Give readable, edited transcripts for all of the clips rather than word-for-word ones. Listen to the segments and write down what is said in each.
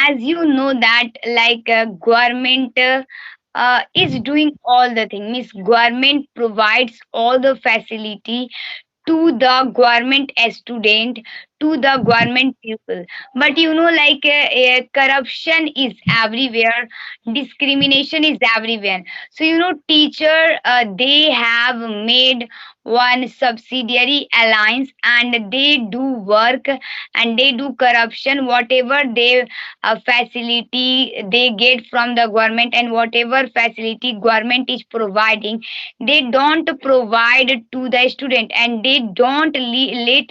as you know that government is doing all the thing, means government provides all the facility to the government student, to the government people. But corruption is everywhere, discrimination is everywhere. So teacher, they have made one subsidiary alliance, and they do work, and they do corruption. Whatever they facility they get from the government, and whatever facility government is providing, they don't provide to the student, and they don't let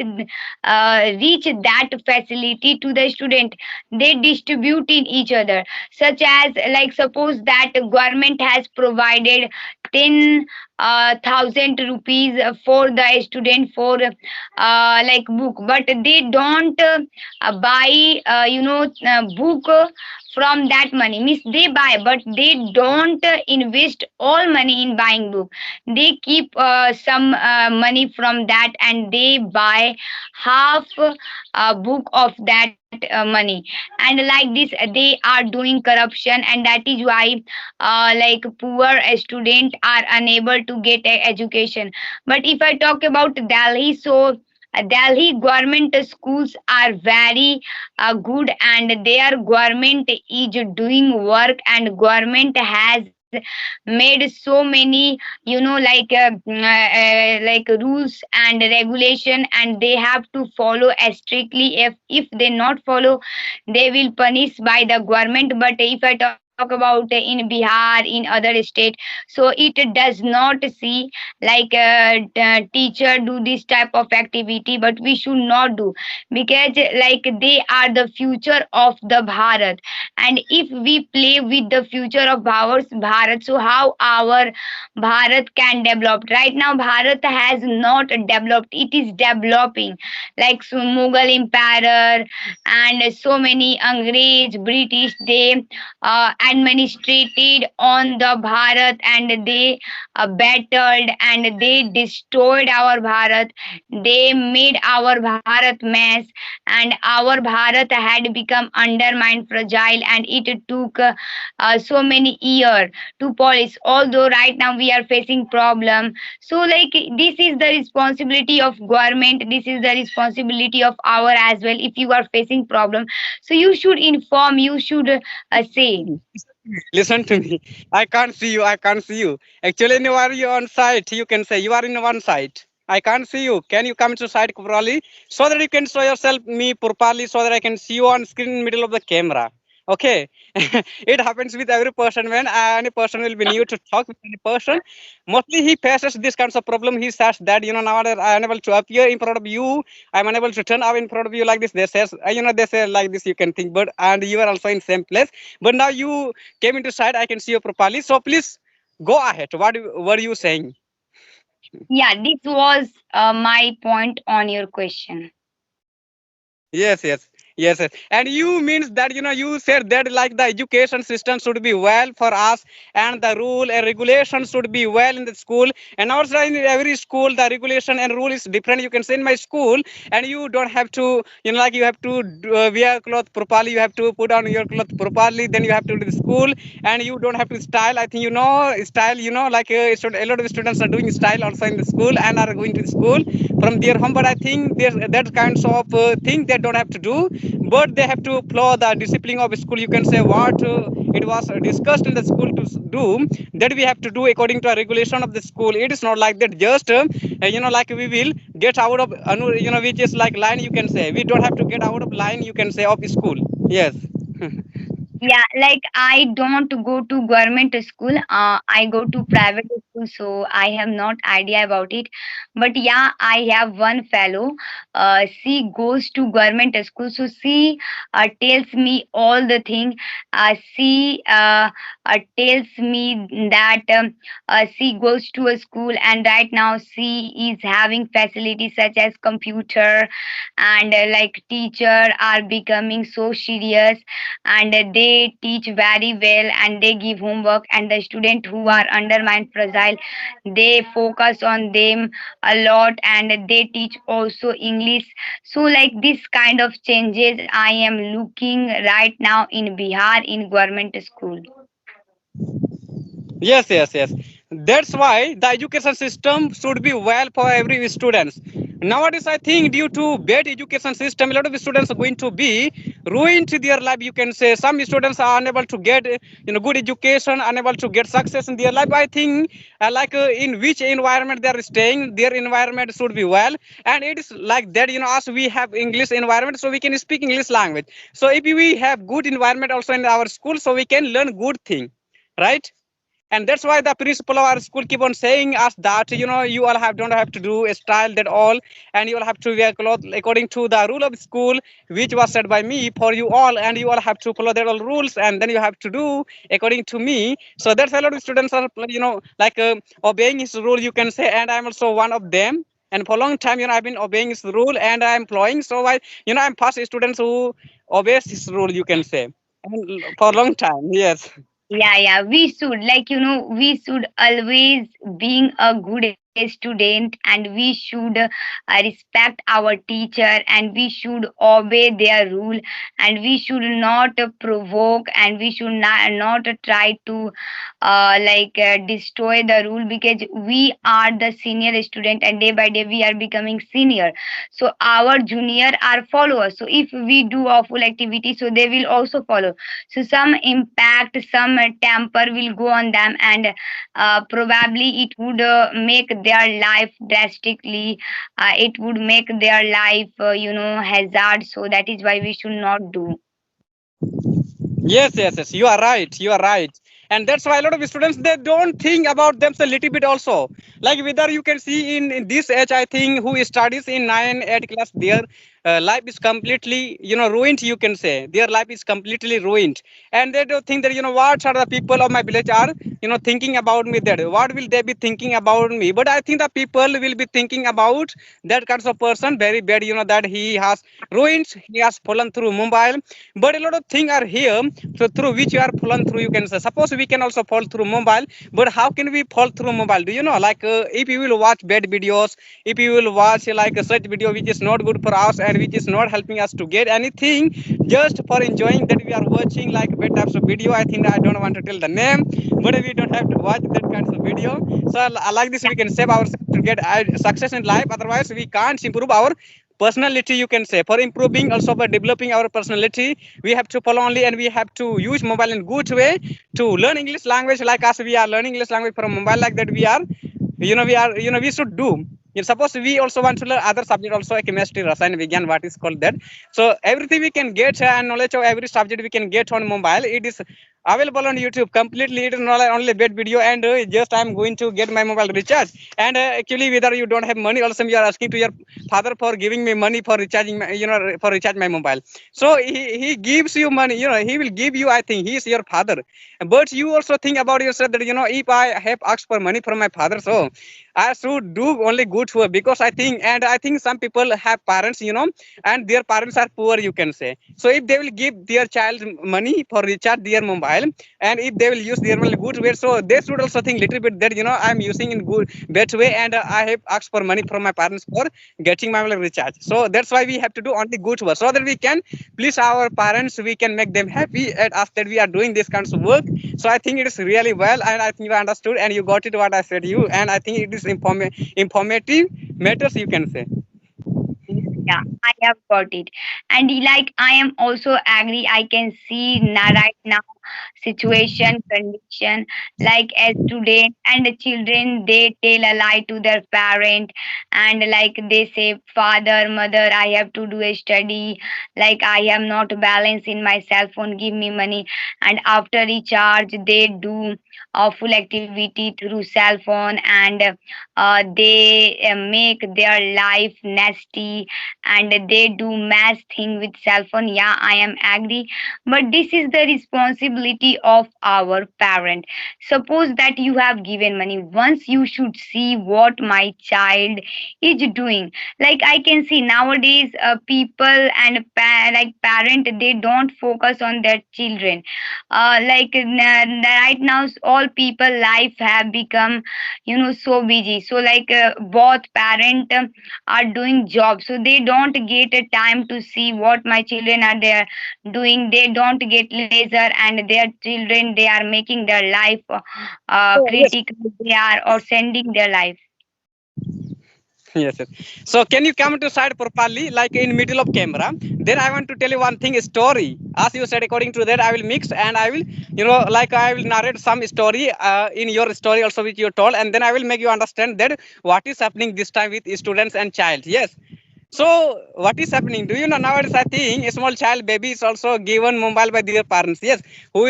reach that facility to the student. They distribute in each other, such as, like, suppose that government has provided 10,000 rupees for the student for book, but they don't buy book from that money, means they buy, but they don't invest all money in buying book. They keep some money from that, and they buy half book of that money. And like this, they are doing corruption, and that is why poor students are unable to get education. But if I talk about Delhi, so Delhi government schools are very good, and their government is doing work, and government has made so many rules and regulation, and they have to follow strictly. If they not follow, they will punish by the government. But if I talk about in Bihar, in other state, so it does not see teacher do this type of activity. But we should not do, because they are the future of the Bharat. And if we play with the future of our Bharat, so how our Bharat can develop? Right now Bharat has not developed, it is developing. Mughal Emperor and so many Angrez, British, they administrated on the Bharat, and they battled, and they destroyed our Bharat. They made our Bharat mess, and our Bharat had become undermined, fragile, and it took so many years to polish. Although right now we are facing problem, so this is the responsibility of government. This is the responsibility of our as well. If you are facing problem, so you should inform. You should say. Listen to me. I can't see you. I can't see you. Actually, you are you on site. You can say you are in one side. I can't see you. Can you come to side properly so that you can show yourself me properly so that I can see you on screen in middle of the camera. Okay. It happens with every person when any person will be new to talk with any person. Mostly he faces this kinds of problem. He says that nowadays I am unable to appear in front of you. I'm unable to turn up in front of you like this. They says they say like this. You can think, but and you are also in same place. But now you came into sight. I can see you properly. So please go ahead. What are you saying? Yeah, this was my point on your question. Yes, yes, yes, yes. And you means that you said that like the education system should be well for us, and the rule and regulation should be well in the school. And also in every school, the regulation and rule is different. You can say in my school, and you don't have to, like you have to wear cloth properly. You have to put on your cloth properly. Then you have to do the school, and you don't have to style. I think style. A lot of students are doing style also in the school and are going to the school from their home. But I think there's that kinds of thing they don't have to do, but they have to follow the discipline of school. You can say what it was discussed in the school to do, that we have to do according to a regulation of the school. It is not like that just like we will get out of which is like line. You can say we don't have to get out of line, you can say, of school. Yes. Yeah, I don't go to government school. I go to private school, so I have not idea about it. But yeah, I have one fellow. She goes to government school, so she tells me all the thing. She tells me that she goes to a school, and right now she is having facilities such as computer, and teacher are becoming so serious, and they teach very well, and they give homework, and the student who are undermined, fragile, lifestyle. They focus on them a lot, and they teach also English. So like this kind of changes I am looking right now in Bihar in government school. Yes, yes, yes. That's why the education system should be well for every students. Nowadays, I think due to bad education system, a lot of students are going to be ruined their life. You can say some students are unable to get good education, unable to get success in their life. I think in which environment they are staying, their environment should be well, and it is like that. As we have English environment, so we can speak English language. So if we have good environment also in our school, so we can learn good thing, right? And that's why the principal of our school keep on saying us that you all don't have to do a style that all, and you all have to wear clothes according to the rule of school which was set by me for you all, and you all have to follow that all rules, and then you have to do according to me. So that's a lot of students are obeying his rule, you can say, and I'm also one of them. And for a long time, I've been obeying his rule and I'm employing. So I'm past students who obeys his rule, you can say, and for a long time. Yes. Yeah, yeah, we should, like, we should always being a good student, and we should respect our teacher, and we should obey their rule, and we should not provoke, and we should not try to destroy the rule, because we are the senior student and day by day we are becoming senior. So our junior are followers. So if we do awful activity, so they will also follow. So some impact, some temper will go on them, and probably it would make their life drastically, it would make their life hazard. So that is why we should not do. Yes, yes, yes. You are right. You are right. And that's why a lot of students they don't think about themselves a little bit also. Like whether you can see in this age, I think who studies in 9, 8 class, their life is completely ruined. You can say their life is completely ruined, and they don't think that what are the people of my village are thinking about me. That what will they be thinking about me? But I think the people will be thinking about that kinds of person very bad. That he has ruined, he has fallen through mobile, but a lot of things are here, so through which you are fallen through, you can say. Suppose we can also fall through mobile, but how can we fall through mobile? Do you know, if you will watch bad videos, if you will watch such video which is not good for us and which is not helping us to get anything, just for enjoying that we are watching like bad types of video. I think I don't want to tell the name, but we don't have to watch that kinds of video. So like this we can save ourselves to get success in life. Otherwise we can't improve our personality, you can say. For improving, also for developing our personality, we have to follow only, and we have to use mobile in good way to learn English language. Like us, we are learning English language from mobile, like that we are we should do. Suppose we also want to learn other subject also, like chemistry, rasayan vigyan, what is called that. So everything we can get, and knowledge of every subject we can get on mobile. It is available on YouTube completely. It is not only bad video, and just I'm going to get my mobile recharge. And actually, whether you don't have money, also you are asking to your father for giving me money for recharging my, for recharge my mobile. So he gives you money, he will give you. I think he is your father, but you also think about yourself that if I have asked for money from my father, so I should do only good work. Because I think some people have parents, and their parents are poor, you can say. So if they will give their child money for recharge their mobile, and if they will use their money good way, so they should also think little bit that I'm using in good better way, and I have asked for money from my parents for getting my mobile recharge. So that's why we have to do only good work, so that we can please our parents, we can make them happy at us that we are doing this kinds of work. So I think it is really well, and I think you understood and you got it what I said you, and I think it is informative matters, you can say. Yeah, I have got it. And like I am also agree. I can see now, right now, situation, condition, like as student and the children, they tell a lie to their parent, and like they say, father, mother, I have to do a study, like I have not balance in my cell phone, give me money. And after recharge, they do full activity through cell phone, and they make their life nasty, and they do mass thing with cell phone. Yeah, I am agree, but this is the responsibility responsibility of our parent. Suppose that you have given money, once you should see what my child is doing. Like I can see nowadays, people and like parent, they don't focus on their children. Right now, all people life have become, so busy. So both parent are doing jobs, so they don't get a time to see what my children are there doing. They don't get leisure, and their children, they are making their life So, yes. critical. They are or sending their life. Yes, yes. So can you come to side properly, like in middle of camera? Then I want to tell you one thing story. As you said, according to that, I will mix and I will, like I will narrate some story in your story also which you told, and then I will make you understand that what is happening this time with students and child. Yes. So what is happening? Do you know nowadays? I think a small child baby is also given mobile by their parents. Yes, who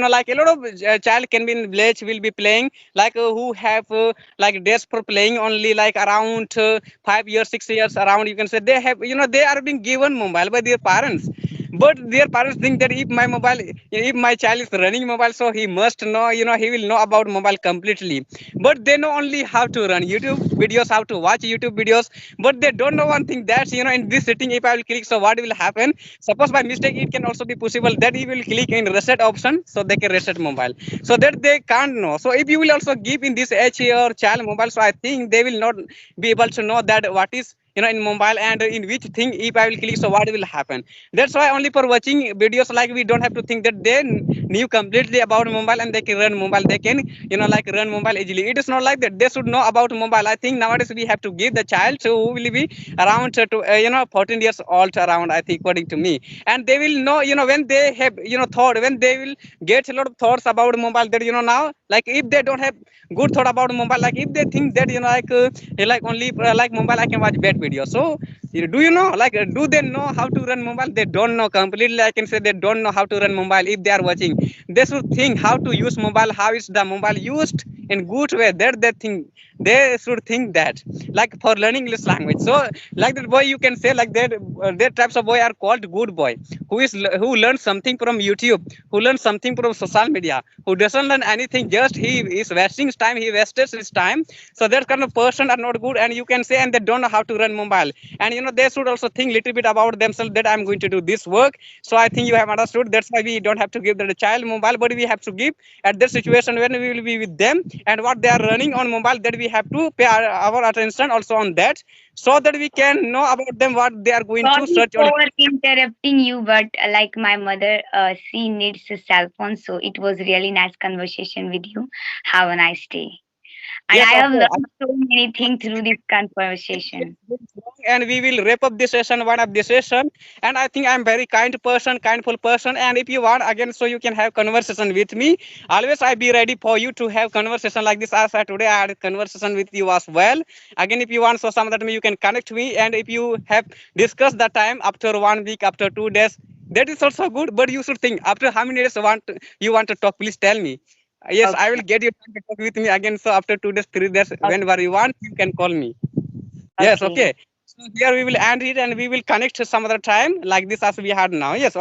like a lot of child can be in village will be playing like who have like days for playing only like around 5 years, 6 years around. You can say they have they are being given mobile by their parents. But their parents think that if my child is running mobile, so he must know, he will know about mobile completely. But they know only how to run YouTube videos, how to watch YouTube videos, but they don't know one thing that in this setting, if I will click, so what will happen? Suppose by mistake, it can also be possible that he will click in reset option, so they can reset mobile, so that they can't know. So if you will also give in this age or child mobile, so I think they will not be able to know that what is in mobile and in which thing if I will click, so what will happen. That's why only for watching videos, like we don't have to think that they knew completely about mobile and they can run mobile, they can like run mobile easily. It is not like that. They should know about mobile. I think nowadays we have to give the child who will be around 14 years old around, I think, according to me. And they will know when they have thought, when they will get a lot of thoughts about mobile, that now, like if they don't have good thought about mobile, like if they think that like only like mobile I can watch bad videos. So do you know, like do they know how to run mobile? They don't know completely. I can say they don't know how to run mobile. If they are watching, they should think how to use mobile, how is the mobile used in good way, that they think, they should think that, like for learning English language. So like that boy, you can say like that, their types of boy are called good boy, who learns something from YouTube, who learns something from social media, who doesn't learn anything, just he is wasting his time, he wastes his time. So that kind of person are not good, and you can say, and they don't know how to run mobile. And they should also think little bit about themselves, that I'm going to do this work. So I think you have understood. That's why we don't have to give the child mobile, but we have to give at that situation when we will be with them, and what they are running on mobile, that we have to pay our attention also on that, so that we can know about them what they are going to Sorry search on. for interrupting you, but like my mother, she needs a cell phone, so it was really nice conversation with you. Have a nice day. And Yes, I have okay. learned so many things through this conversation. And we will wrap up this session, one of this session. And I think I'm very kind person, kindful person. And if you want again, so you can have conversation with me. Always I be ready for you to have conversation like this. As I today I had a conversation with you as well. Again, if you want, so some that me you can connect me. And if you have discussed the time after 1 week, after 2 days, that is also good. But you should think after how many days you want to talk. Please tell me. Yes, I will Okay. get you time to talk with me again. So after 2 days, 3 days, whenever you want, you can call me. Yes, Okay. okay. So here we will end it and we will connect some other time like this as we had now. Yes,